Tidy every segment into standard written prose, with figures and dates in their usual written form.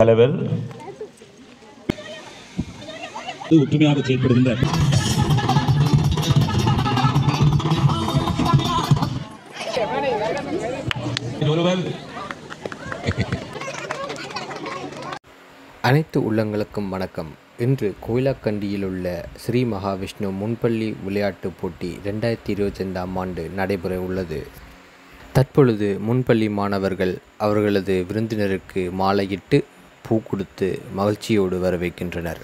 தலைவர் ஒற்றுமையாக செயல்படுகின்ற அனைத்து உள்ளங்களுக்கும் வணக்கம். இன்று கோயிலாக்கண்டியில் உள்ள ஸ்ரீ மகாவிஷ்ணு முன்பள்ளி விளையாட்டுப் போட்டி 2025ஆம் ஆண்டு நடைபெற உள்ளது. தற்பொழுது முன்பள்ளி மாணவர்கள் அவர்களது விருந்தினருக்கு மாலையிட்டு பூ கொடுத்து மகிழ்ச்சியோடு வரவேற்கின்றனர்.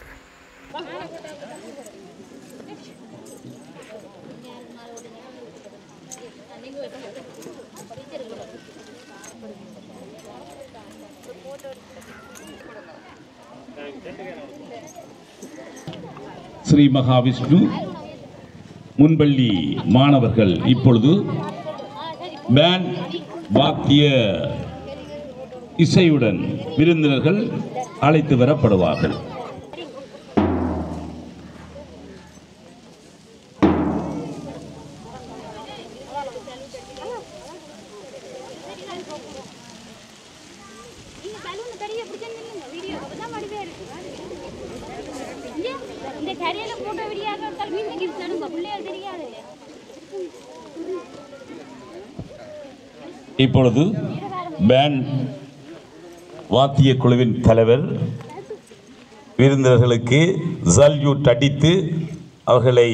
ஸ்ரீ மகாவிஷ்ணு முன்பள்ளி மாணவர்கள் இப்பொழுது பேண்ட் வாத்திய இசையுடன் விருந்தினர்கள் அழைத்து வரப்படுவார்கள். இப்பொழுது பேண்ட் வாத்திய குழுவின் தலைவர் விருந்தினர்களுக்கு சல்யூட் அடித்து அவர்களை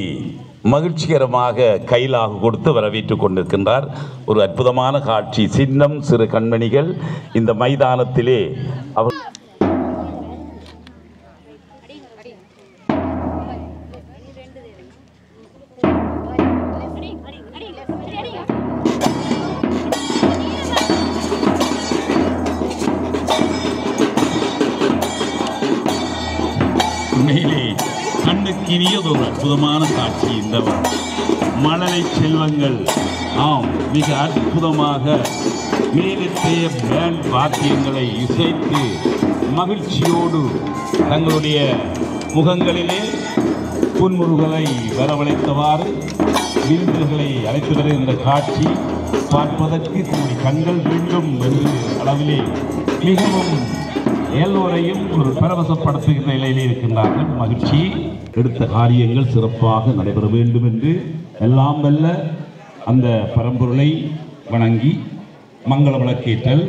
மகிழ்ச்சிகரமாக கையிலாக கொடுத்து வரவேற்றுக் கொண்டிருக்கின்றார். ஒரு அற்புதமான காட்சி. சின்னம் சிறு கண்மணிகள் இந்த மைதானத்திலே அவர் மேலே கண்ணுக்கினியது ஒரு அற்புதமான காட்சி. இந்த மழலை செல்வங்கள் மிக அற்புதமாக மேலத்தைய பேண்ட் வாத்தியங்களை இசைத்து மகிழ்ச்சியோடு தங்களுடைய முகங்களிலே புன்முறுகளை வரவழைத்தவாறு விருந்தினர்களை அழைத்து வருகின்ற காட்சி பார்ப்பதற்கு கூடி கண்கள் வேண்டும் என்று அளவிலே மிகவும் எல்லோரையும் ஒரு பரவசப்படுத்துகின்ற நிலையிலே இருக்கின்றார்கள். மகிழ்ச்சி. எடுத்த காரியங்கள் சிறப்பாக நடைபெற வேண்டும் என்று எல்லாம் வல்ல அந்த பரம்பொருளை வணங்கி மங்கள விளக்கேற்றல்.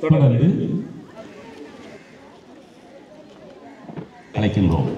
தொடர்ந்து அழைக்கின்றோம்.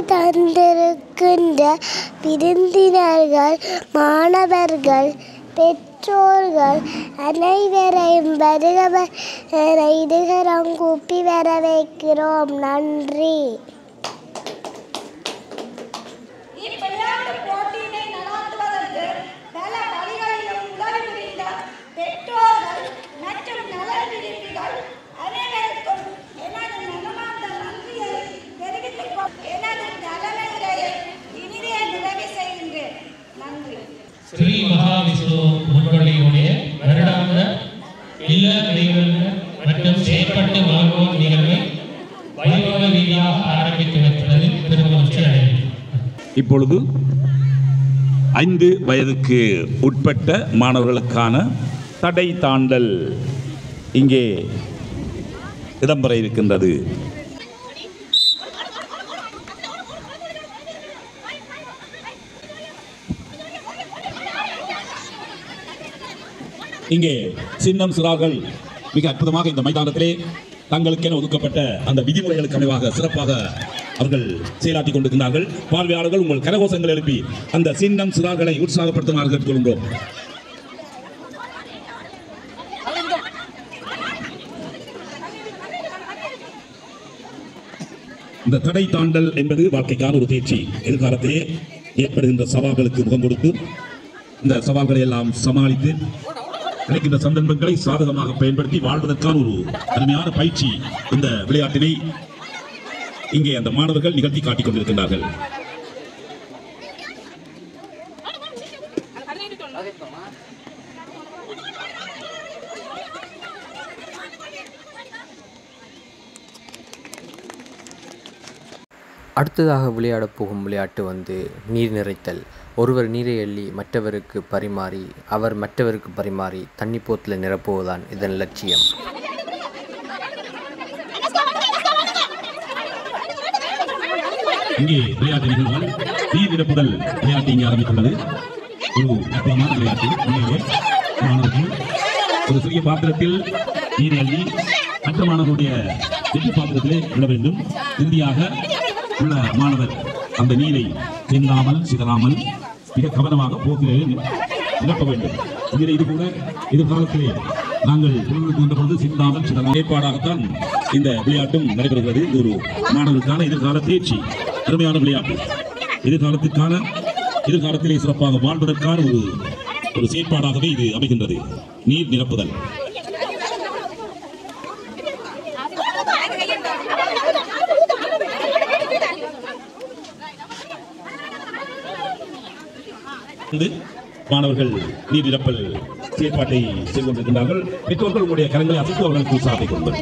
தந்திருக்கின்ற விருந்தினர்கள், மாணவர்கள், பெற்றோர்கள் அனைவரையும் வருக இதுகரம் கூப்பி வரவேற்கிறோம். நன்றி. ஸ்ரீ மகாவிஷ்ணு முன்பள்ளியுடைய வருடாந்த இல்ல நிகழ்வு மற்றும் செயற்பட்டு வாழ்வோம் நிகழ்வை வைபவ ரீதியாக ஆரம்பித்து வைப்பது பெருமகிழ்ச்சி அடைகிறது. இப்பொழுது 5 வயதுக்கு உட்பட்ட மாணவர்களுக்கான தடை தாண்டல் இங்கே இடம்பெற இருக்கின்றது. இங்கே சின்னம் சிறார்கள் மிக அற்புதமாக இந்த மைதானத்திலே தங்களுக்கென ஒதுக்கப்பட்ட அந்த விதிமுறைகளுக்கு அமைவாக சிறப்பாக அவர்கள் செயலாற்றிக் கொண்டிருக்கிறார்கள். பார்வையாளர்கள் உங்கள் கரகோஷங்கள் எழுப்பி அந்த சின்னம் சிறார்களை உற்சாகப்படுத்துமாறு கேட்டுக்கொள்கிறோம். இந்த தடை தாண்டல் என்பது வாழ்க்கைக்கான ஒரு தேர்ச்சி. எதிர்காலத்திலே ஏற்படுகின்ற சவால்களுக்கு முகம் கொடுத்து இந்த சவால்களை எல்லாம் சமாளித்து கிடைக்கின்ற சந்தர்ப்பங்களை சாதகமாக பயன்படுத்தி வாழ்வதற்கான ஒரு அருமையான பயிற்சி. இந்த விளையாட்டினை இங்கே அந்த மாணவர்கள் நிகழ்த்தி காட்டிக் கொண்டிருக்கிறார்கள். அடுத்ததாக விளையாடப் போகும் விளையாட்டு நீர் நிறைத்தல். ஒருவர் நீரை அள்ளி மற்றவருக்கு பரிமாறி அவர் மற்றவருக்கு பரிமாறி தண்ணி போத்தில் நிரப்புவதுதான் இதன் லட்சியம். இங்கே விளையாட்டு நிகழ்வுகள் நீர் நிரப்புதல் விளையாட்டு இங்கே ஆரம்பித்துள்ளது. ஒரு அற்புதமான விளையாட்டு. மாணவர்கள் ஒரு சிறிய பாத்திரத்தில் நீரை அள்ளி மற்ற மாணவருடைய வெற்றி பாத்திரத்திலே விட வேண்டும். இறுதியாக உள்ள மாணவர் அந்த நீரை சிந்தாமல் சிதறாமல் மிக கவனமாக போக்கிலே நிரப்ப வேண்டும். இதில் இது கூட எதிர்காலத்திலே நாங்கள் பொழுது சிந்தாமல் சிதறாமல் ஏற்பாடாகத்தான் இந்த விளையாட்டும் நடைபெறுகிறது. இது ஒரு மாணவர்களுக்கான எதிர்கால தேர்ச்சி. அருமையான விளையாட்டு. எதிர்காலத்திலே சிறப்பாக வாழ்வதற்கான ஒரு செயற்பாடாகவே இது அமைகின்றது. நீர் நிரப்புதல். மாணவர்கள் நீர் நிரப்பல் செயற்பாட்டை செய்து கொண்டிருக்கிறார்கள். பெற்றோர்கள் உங்களுடைய கரங்களை அசைத்து அவர்களுக்கு உற்சாகத்தை கொடுங்கள்.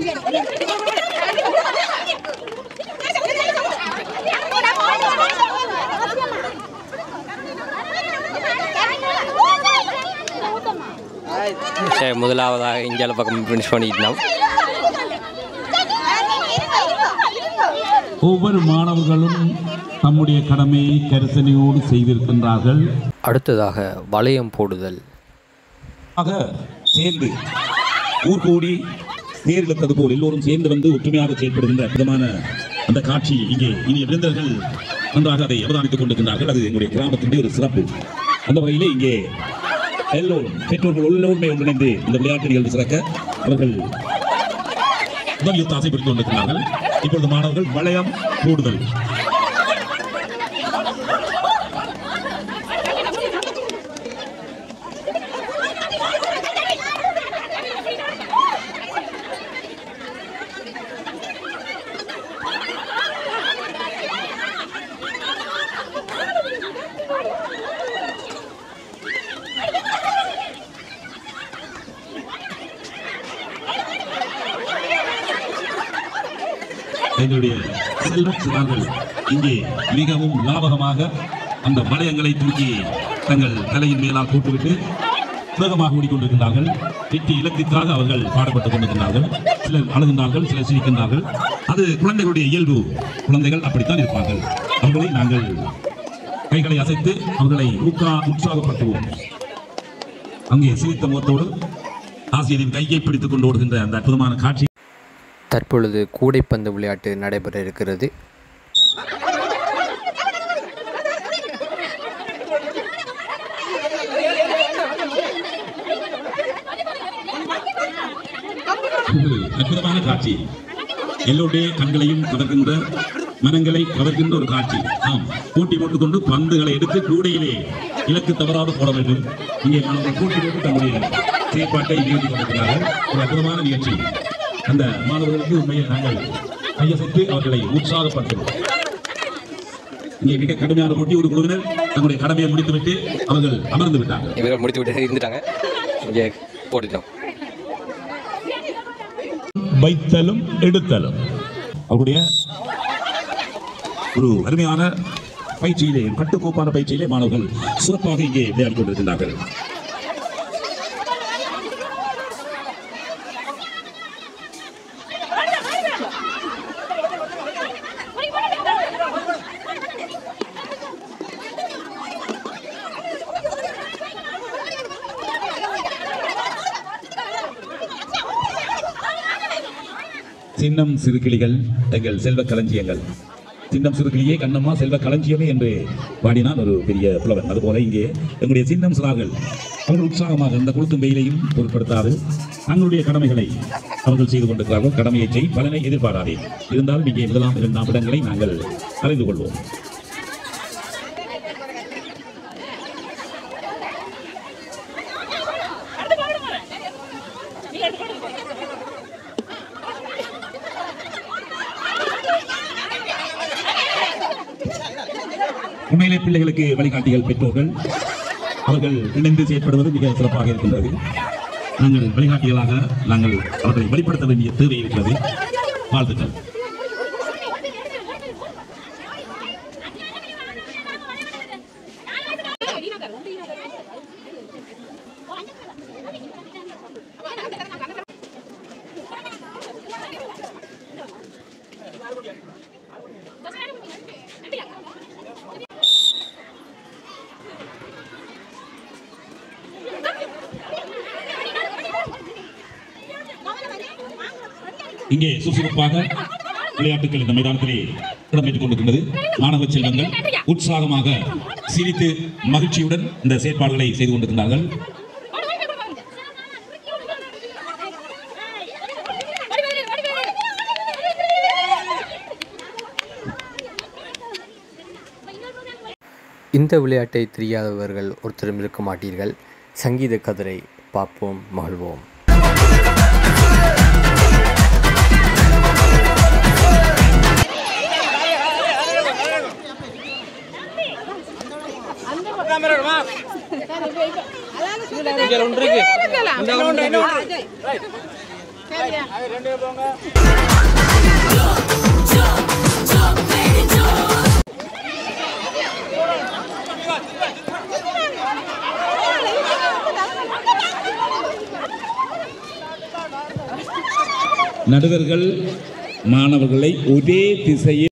முதலாவதாக இந்தியால பக்கம் பினிஷ் பண்ணிட்டோம். ஒவ்வொரு மாணவர்களும் தம்முடைய கடமையை கரிசனையோடு செய்திருக்கின்றார்கள். அடுத்ததாக வளையம் போடுதல். சேர்ந்து ஊர் கூடி தேர் இழுத்தது போல் எல்லோரும் சேர்ந்து ஒற்றுமையாக செயல்படுகின்ற விதமான அந்த காட்சி இங்கே இனி விருந்தர்கள் நன்றாக அதை அவதானித்துக் கொண்டிருக்கின்றார்கள். அது எங்களுடைய கிராமத்தினுடைய ஒரு சிறப்பு. அந்த வகையிலே இங்கே எல்லோரும் பெற்றோர்கள் எல்லோருமே ஒன்றிணைந்து இந்த விளையாட்டு நிகழ்வு சிறக்க அவர்கள் உதவியுத்த ஆசைப்பட்டுக் கொண்டிருக்கிறார்கள். இப்பொழுது மாணவர்கள் வளையம் போடுதல். எங்களுடைய செல்வச் சிறார்கள் இங்கே மிகவும் லாபகமாக அந்த வளையங்களை தூக்கி தங்கள் தலையின் மேலால் போட்டுவிட்டு வேகமாக ஓடிக்கொண்டிருக்கின்றார்கள். வெற்றி இலக்குக்காக அவர்கள் பாடுபட்டுக் கொண்டிருக்கிறார்கள். சிலர் அழுகின்றார்கள், சிலர் சிரிக்கின்றார்கள். அது குழந்தைகளுடைய இயல்பு. குழந்தைகள் அப்படித்தான் இருப்பார்கள். அவர்களை நாங்கள் கைகளை அசைத்து அவர்களை உற்சாகப்படுத்துவோம். அங்கே சிரித்த முகத்தோடு ஆசிரியரின் கையை பிடித்துக் கொண்டு ஓடுகின்ற அந்த அற்புதமான காட்சி. தற்பொழுது கூடைப்பந்து விளையாட்டு நடைபெற இருக்கிறது. அற்புதமான காட்சி. எல்லோருடைய கண்களையும் கவர்கின்ற, மனங்களை கவர்கின்ற ஒரு காட்சி. ஆம், போட்டி போட்டுக்கொண்டு பந்துகளை எடுத்து கூடையிலே இலக்கு தவறாது போட வேண்டும். இங்கே மாணவர்கள் போட்டி போட்டு தங்களுடைய செயற்பாட்டை நிகழ்த்தி கொண்டிருக்கிறார்கள். ஒரு அற்புதமான நிகழ்ச்சி. அந்த மாணவர்களுக்கு உண்மையில் நாங்கள் கையசைத்து அவர்களை உற்சாகப்படுத்துவோம். இங்கே மிக கடுமையான போட்டி. ஒரு குழுவினர் தங்களுடைய கடமையை முடித்துவிட்டு அவர்கள் அமர்ந்து விட்டார்கள். இவர்கள் முடித்துவிட்டு இருந்துட்டாங்க. இங்கே போட்டுட்டோம். வைத்தலும் எடுத்தலும் அவருடைய ஒரு அருமையான பயிற்சியிலே, கட்டுக்கோப்பான பயிற்சியிலே மாணவர்கள் சிறப்பாக இங்கே விளையாடிக் கொண்டிருக்கிறார்கள். சின்னம் சிறுகிளிகள் எங்கள் செல்வ களஞ்சியங்கள். சின்னம் சிறுகிளியே கண்ணம்மா செல்வ களஞ்சியமே என்று பாடினான் ஒரு பெரிய புலவன். அதுபோல இங்கே எங்களுடைய சின்னம் சிறார்கள் அவர்கள் உற்சாகமாக இந்த கொளுத்தும் வெயிலையும் பொருட்படுத்தாது தங்களுடைய கடமைகளை அவர்கள் செய்து கொண்டிருக்கிறார்கள். கடமையை செய், பலனை எதிர்பாராதே. இருந்தாலும் இங்கே முதலாம் 2ஆம் இடங்களை நாங்கள் அறிந்து கொள்வோம். உண்மையிலே பிள்ளைகளுக்கு வழிகாட்டிகள் பெற்றோர்கள் அவர்கள் இணைந்து செயற்படுவது மிக சிறப்பாக இருக்கின்றது. நாங்கள் வழிகாட்டிகளாக நாங்கள் அவர்களை வெளிப்படுத்த வேண்டிய தேவை இருக்கிறது. வாழ்த்துக்கள். இங்கே சுறுசுறுப்பாக விளையாட்டுகள் இந்த மைதானத்திலே இடம்பெற்றுக் கொண்டிருக்கின்றது. மாணவ செல்வங்கள் உற்சாகமாக சிரித்து மகிழ்ச்சியுடன் இந்த செயற்பாடுகளை செய்து கொண்டிருக்கிறார்கள். இந்த விளையாட்டை தெரியாதவர்கள் ஒருத்தரும் இருக்க மாட்டீர்கள். சங்கீத கதிரை பார்ப்போம், மகிழ்வோம். நடுவர்கள் மாணவர்களை ஒரே திசையில்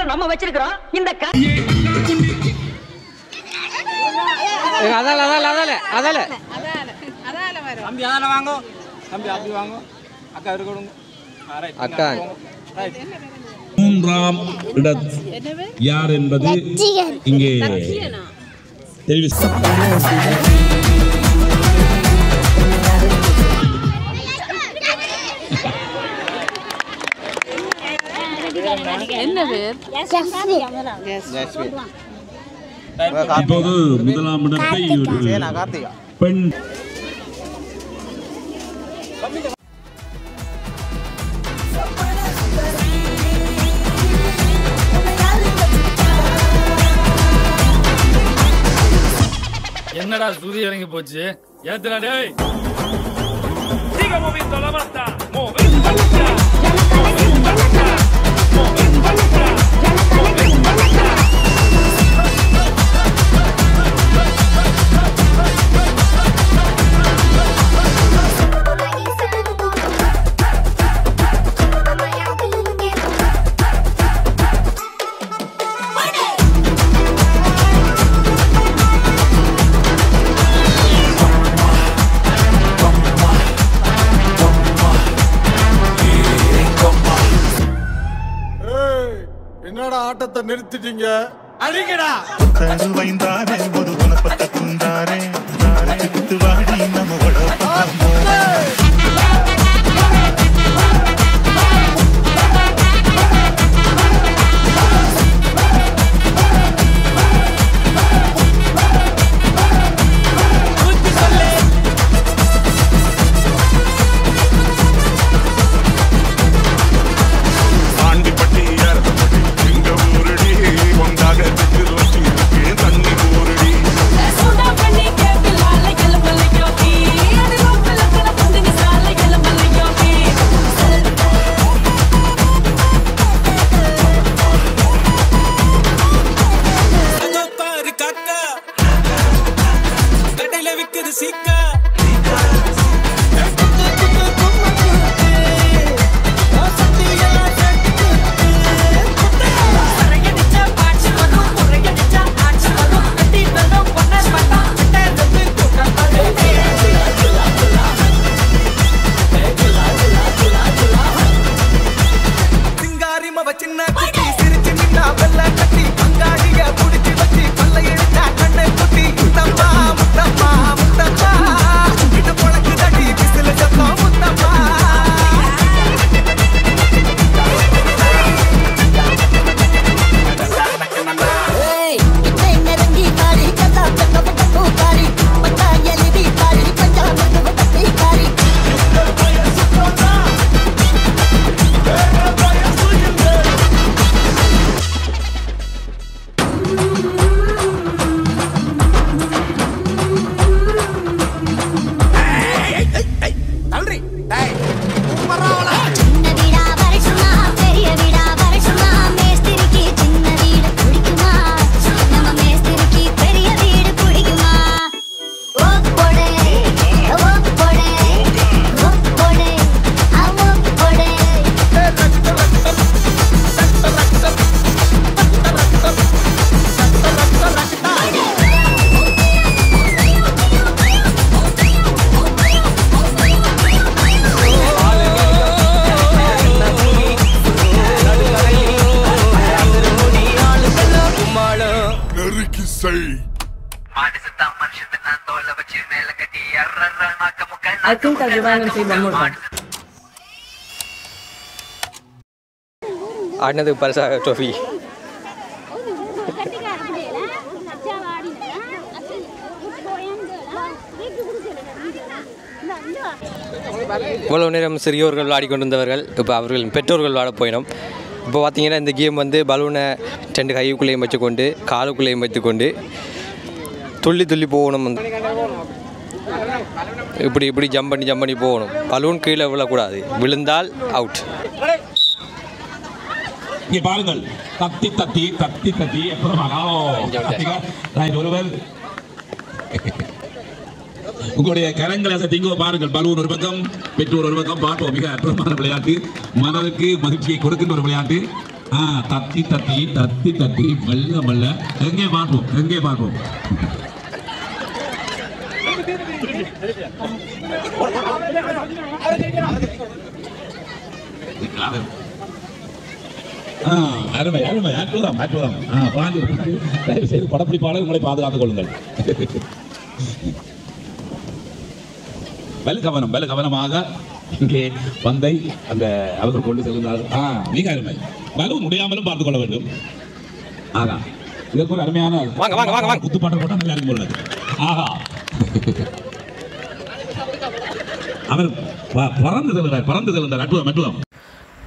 நம்ம வச்சிருக்கிறோம் இந்த மூன்றாம் இடம் யார் என்பது இங்கே இப்போது முதலாம் இடத்தை பெண் என்னடா சூரிய இறங்கி போச்சு ஏத்துடா டேய் ஆட்டத்தை நிறுத்திட்டீங்க. அடிங்கடா. தருவைந்தாரே ஒரு குணப்பட்ட குந்தாரே குத்து வாடி நம்ம I think I'll rewind and say one more time. ஆடினதுக்கு பரிசாக ட்ரோஃபி. இவ்வளவு நேரம் சிறியோர்கள் விளையாடிக்கொண்டிருந்தவர்கள் இப்போ அவர்கள் பெற்றோர்கள் விளையாட போயினோம். இப்போ பார்த்தீங்கன்னா இந்த கேம் வந்து பலூனை 2 கைக்குள்ளேயும் வச்சுக்கொண்டு காலுக்குள்ளேயும் வைத்துக்கொண்டு துள்ளி துள்ளி போகணும். இப்படி ஜம்ப் பண்ணி போகணும். பலூன் கீழே விழக்கூடாது, விழுந்தால் அவுட். இங்கே பாருங்கள், தத்தி தத்தி தத்தி தத்தி ஒருவர் உங்களுடைய கரங்களை அசைங்க பாருங்கள். பலூன் ஒரு பக்கம், பெற்றோர் ஒரு பக்கம். பார்ப்போம், மிக அற்புதமான விளையாட்டு, மனதுக்கு மகிழ்ச்சியை கொடுக்கின்ற ஒரு விளையாட்டு. தத்தி தத்தி தத்தி தத்தி மெல்ல மெல்ல. எங்கே பார்ப்போம். அருமை அற்புதம். படப்பிடிப்பாளர் உங்களை பாதுகாத்துக் கொள்ளுங்கள். வெள்ள கவனமாக இங்கே பந்தை அந்த அவர்கள் கொண்டு செல்கிறார்கள். மிக அருமை. பலூன் முடியாமலும் பார்த்துக் கொள்ள வேண்டும். இதற்கு ஒரு அருமையான குத்துப்பாட்டு போட்டால் நல்லா இருக்கும் உள்ளது. அவர் பறந்து செல்கிறார். அற்புதம்.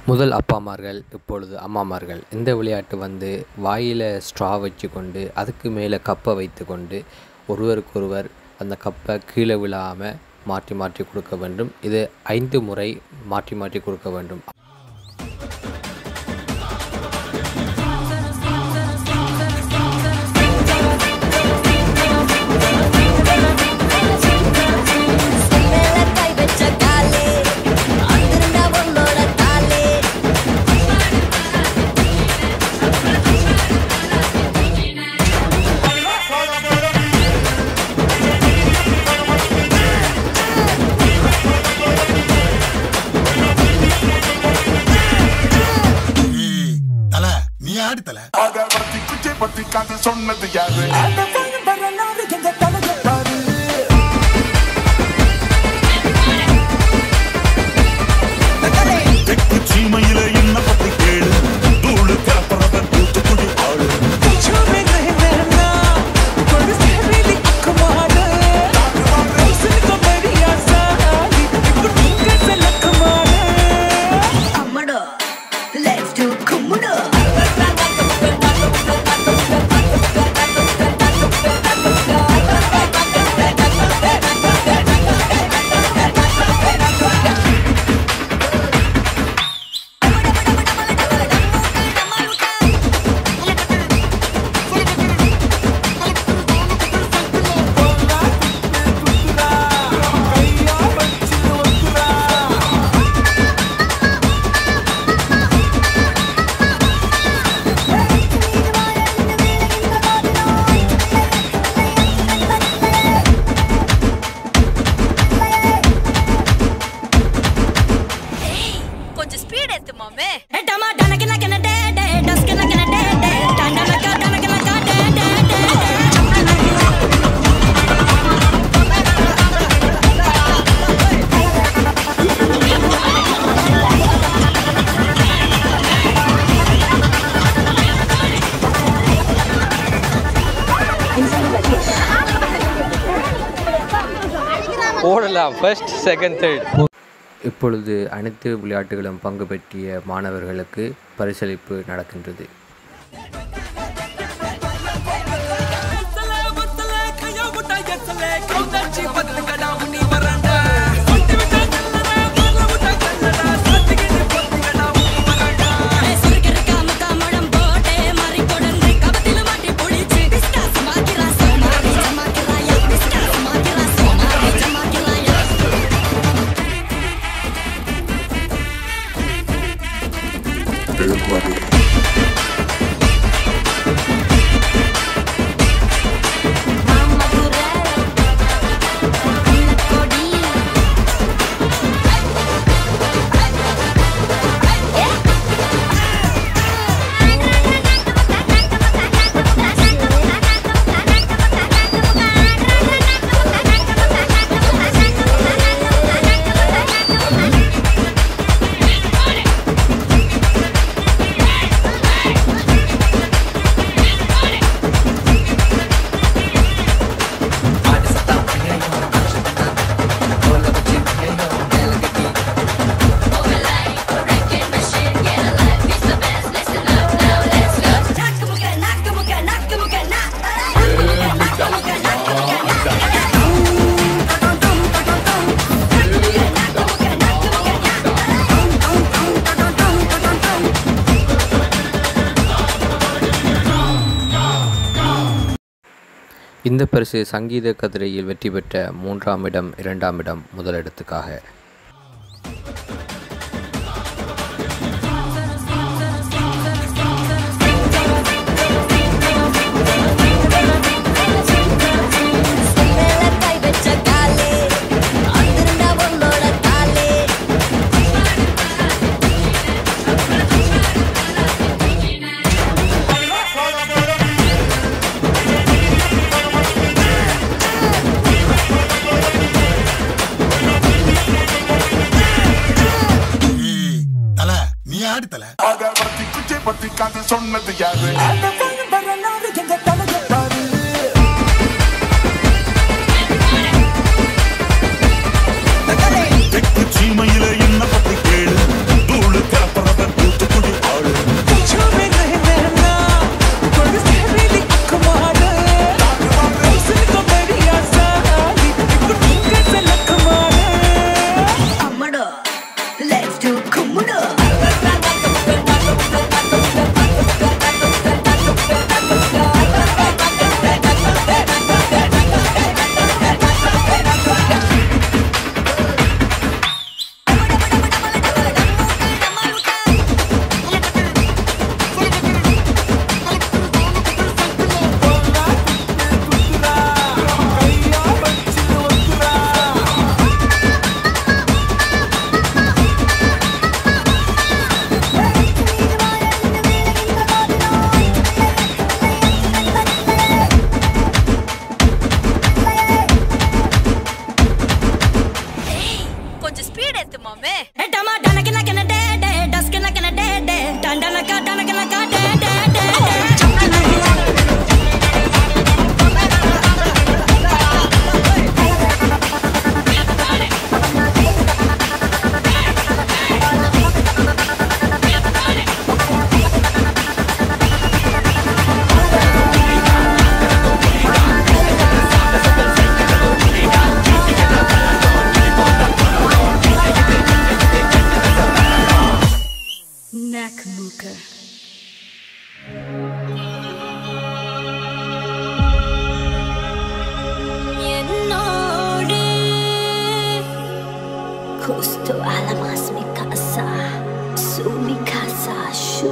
முதல் அப்பாமார்கள், இப்பொழுது அம்மாமார்கள். இந்த விளையாட்டு வந்து வாயில் ஸ்ட்ரா வச்சு கொண்டு அதுக்கு மேலே கப்பை வைத்து கொண்டு ஒருவருக்கொருவர் அந்த கப்பை கீழே விழாமல் மாற்றி கொடுக்க வேண்டும். இது 5 முறை மாற்றி கொடுக்க வேண்டும். சொன்னது யாரு தெற்கு சீமையில என்ன பத்தி கேளு தூளு கலப்பறத தூத்துக்குடி ஆளு ஓடலாம் ஃபர்ஸ்ட் செகண்ட் தேர்ட். இப்பொழுது அனைத்து விளையாட்டுகளும் பங்கு பெற்றிய மாணவர்களுக்கு பரிசளிப்பு நடக்கின்றது. இந்த பரிசு சங்கீத கதிரையில் வெற்றி பெற்ற 3ஆம் இடம் 2ஆம் இடம் முதலிடத்துக்காக. சொன்னது யாரு தெற்கு சீமையில என்ன பத்தி கேளு தூளு கலப்பறத தூத்துக்குடி ஆளு Justo a la más mi casa, su mi casa, su.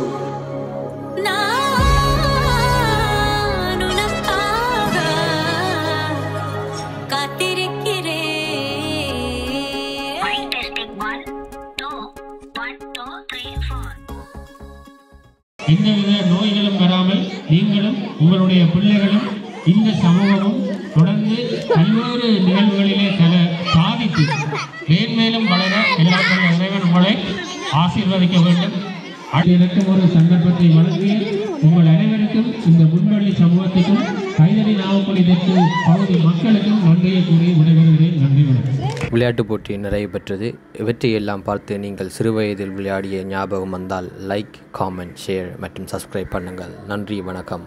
எந்தவித நோய்களும் வராமல் நீங்களும் உங்களுடைய பிள்ளைகளும் இந்த சமூகமும் தொடர்ந்து பல்வேறு நிகழ்வுகளிலே சாதித்து மேன்மேலும் வளர எல்லாம் இறைவன் உங்களை ஆசீர்வதிக்க வேண்டும். எனக்கும் ஒரு சந்தர்ப்பத்தை வழங்கி உங்கள் அனைவருக்கும் இந்த முன்பள்ளி சமூகத்துக்கும் கைதறி நாவக்குழி தெற்கு பகுதி மக்களுக்கும் நன்றியை கூறி விடைபெறுகிறேன். நன்றி வணக்கம். விளையாட்டுப் போட்டி நிறைவு பெற்றது. இவற்றையெல்லாம் பார்த்து நீங்கள் சிறுவயதில் விளையாடிய ஞாபகம் வந்தால் லைக், காமெண்ட், ஷேர் மற்றும் சப்ஸ்கிரைப் பண்ணுங்கள். நன்றி, வணக்கம்.